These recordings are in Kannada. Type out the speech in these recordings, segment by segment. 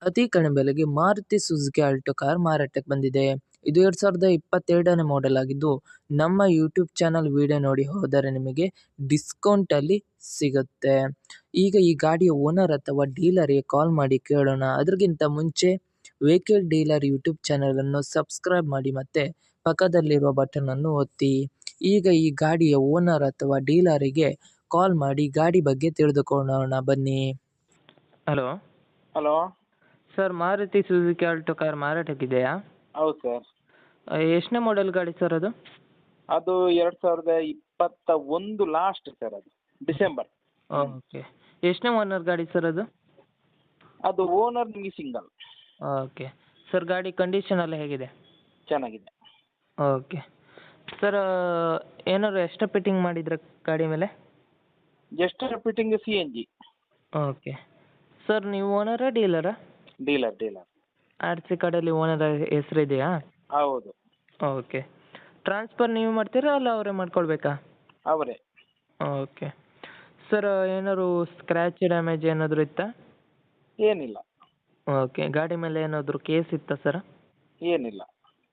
ಅತಿ ಕಡಿಮೆ ಬೆಲೆಗೆ ಮಾರುತಿ ಸುಜುಕಿ ಆಲ್ಟೋ ಕಾರ್ ಮಾರಾಟಕ್ಕೆ ಬಂದಿದೆ. ಇದು 2022ನೇ ಮಾಡೆಲ್ ಆಗಿದ್ದು, ನಮ್ಮ ಯೂಟ್ಯೂಬ್ ಚಾನಲ್ ವಿಡಿಯೋ ನೋಡಿ ಹೋದರೆ ನಿಮಗೆ ಡಿಸ್ಕೌಂಟಲ್ಲಿ ಸಿಗುತ್ತೆ. ಈಗ ಈ ಗಾಡಿಯ ಓನರ್ ಅಥವಾ ಡೀಲರ್ಗೆ ಕಾಲ್ ಮಾಡಿ ಕೇಳೋಣ. ಅದಕ್ಕಿಂತ ಮುಂಚೆ ವೆಹಿಕಲ್ ಡೀಲರ್ ಯೂಟ್ಯೂಬ್ ಚಾನಲನ್ನು ಸಬ್ಸ್ಕ್ರೈಬ್ ಮಾಡಿ ಮತ್ತು ಪಕ್ಕದಲ್ಲಿರುವ ಬಟನನ್ನು ಒತ್ತಿ. ಈಗ ಈ ಗಾಡಿಯ ಓನರ್ ಅಥವಾ ಡೀಲರಿಗೆ ಕಾಲ್ ಮಾಡಿ ಗಾಡಿ ಬಗ್ಗೆ ತಿಳಿದುಕೊಳ್ಳೋಣ ಬನ್ನಿ. Hello hello. Sir, Maruti Suzuki Alto car ಮಾರಾಟಕ್ಕಿದೆಯಾ? ಹೌದು ಸರ್. ಎಷ್ಟನೇ ಮಾಡೆಲ್ ಗಾಡಿ ಸರ್ ಅದು? ಅದು 2021 ಲಾಸ್ಟ್ ಸರ್, ಅದು ಡಿಸೆಂಬರ್. ಓಕೆ. ಎಷ್ಟನೇ ಓನರ್ ಗಾಡಿ ಸರ್ ಅದು? ಅದು ಓನರ್ ನಿಮಗೆ ಸಿಂಗಲ್. ಓಕೆ. ಸರ್, ಗಾಡಿ ಕಂಡೀಷನ್ ಎಲ್ಲ ಹೇಗಿದೆ? ಚೆನ್ನಾಗಿದೆ. ಓಕೆ. ಸರ್, ಏನಾದ್ರು ಎಕ್ಸ್ಟ್ರಾ ಫಿಟ್ಟಿಂಗ್ ಮಾಡಿದ್ರೆ ಗಾಡಿ ಮೇಲೆ? Just fitting CNG. Okay. Sir, ನೀವು ಓನರಾ ಡೀಲರಾ? ಡೀಲರ್. RC ಕಾರ್ಡಲ್ಲಿ ಓನರ್ ಹೆಸರು ಇದೆಯಾ? ಹೌದು. ಓಕೆ. ಟ್ರಾನ್ಸ್ಫರ್ ನೀವು ಮಾಡ್ತೀರಾ ಅಲ್ಲ ಅವರೇ ಮಾಡ್ಕೊಳ್ಬೇಕಾ? ಅವರೇ. ಓಕೆ. ಸರ್, ಏನಾದ್ರು ಸ್ಕ್ರ್ಯಾಚ್ ಡ್ಯಾಮೇಜ್ ಏನಾದರೂ ಇತ್ತಾ? ಏನಿಲ್ಲ. ಓಕೆ. ಗಾಡಿ ಮೇಲೆ ಏನಾದರೂ ಕೇಸ್ ಇತ್ತಾ ಸರ್? ಏನಿಲ್ಲ.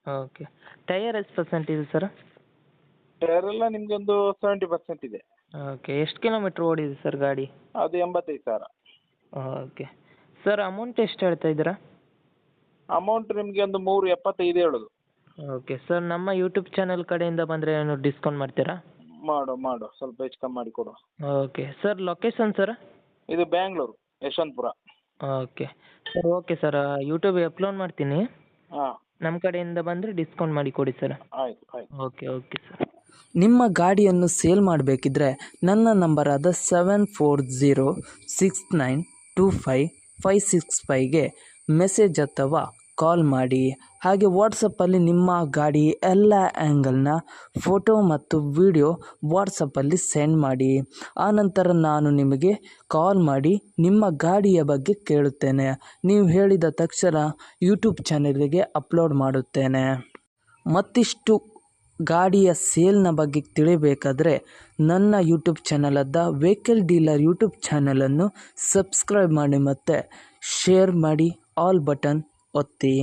ಓಕೆ. ಟೈಯರ್ ಎಷ್ಟು ಪರ್ಸೆಂಟ್ ಇದೆ ಸರ್? ಟೈರ್ ಎಲ್ಲ ನಿಮ್ಗೆ ಒಂದು 70% ಇದೆ. ಓಕೆ. ಎಷ್ಟು ಕಿಲೋಮೀಟ್ರ್ ಓಡಿದೆ ಸರ್ ಗಾಡಿ? ಅದು 85,000. ಓಕೆ. ಸರ್, ಅಮೌಂಟ್ ಎಷ್ಟು ಹೇಳ್ತಾ ಇದ್ದೀರಾ? ಅಮೌಂಟ್ ನಿಮಗೆ ಒಂದು 375 ಹೇಳೋದು. ಓಕೆ. ಸರ್, ನಮ್ಮ ಯೂಟ್ಯೂಬ್ ಚಾನಲ್ ಕಡೆಯಿಂದ ಬಂದರೆ ಏನು ಡಿಸ್ಕೌಂಟ್ ಮಾಡ್ತೀರಾ? ಮಾಡು ಸ್ವಲ್ಪ ಹೆಚ್ಚು ಕಮ್ಮಿ ಮಾಡಿ ಕೊಡು. ಓಕೆ. Sir, location sir? ಇದು Bangalore, Yeshwantpur. Okay. Sir, okay sir, ಯೂಟ್ಯೂಬಿಗೆ ಅಪ್ಲೋಡ್ ಮಾಡ್ತೀನಿ. ಹಾಂ, ನಮ್ಮ ಕಡೆಯಿಂದ ಬಂದರೆ ಡಿಸ್ಕೌಂಟ್ ಮಾಡಿ ಕೊಡಿ ಸರ್. ಆಯ್ತು. Okay sir. ನಿಮ್ಮ ಗಾಡಿಯನ್ನು ಸೇಲ್ ಮಾಡಬೇಕಿದ್ರೆ ನನ್ನ ನಂಬರ್ ಆದ 7406925565ಗೆ ಮೆಸೇಜ್ ಅಥವಾ ಕಾಲ್ ಮಾಡಿ. ಹಾಗೆ ವಾಟ್ಸಪ್ಪಲ್ಲಿ ನಿಮ್ಮ ಗಾಡಿ ಎಲ್ಲ ಆ್ಯಂಗಲ್ನ ಫೋಟೋ ಮತ್ತು ವಿಡಿಯೋ ವಾಟ್ಸಪ್ಪಲ್ಲಿ ಸೆಂಡ್ ಮಾಡಿ. ಆನಂತರ ನಾನು ನಿಮಗೆ ಕಾಲ್ ಮಾಡಿ ನಿಮ್ಮ ಗಾಡಿಯ ಬಗ್ಗೆ ಕೇಳುತ್ತೇನೆ. ನೀವು ಹೇಳಿದ ತಕ್ಷಣ ಯೂಟ್ಯೂಬ್ ಚಾನಲಿಗೆ ಅಪ್ಲೋಡ್ ಮಾಡುತ್ತೇನೆ. ಮತ್ತಿಷ್ಟು ಗಾಡಿಯ ಸೇಲ್ನ ಬಗ್ಗೆ ತಿಳಿಬೇಕಾದರೆ ನನ್ನ ಯೂಟ್ಯೂಬ್ ಚಾನಲಾದ ವೆಹಿಕಲ್ ಡೀಲರ್ ಯೂಟ್ಯೂಬ್ ಚಾನಲನ್ನು ಸಬ್ಸ್ಕ್ರೈಬ್ ಮಾಡಿ ಮತ್ತು ಶೇರ್ ಮಾಡಿ, ಆಲ್ ಬಟನ್ ಒತ್ತಿ.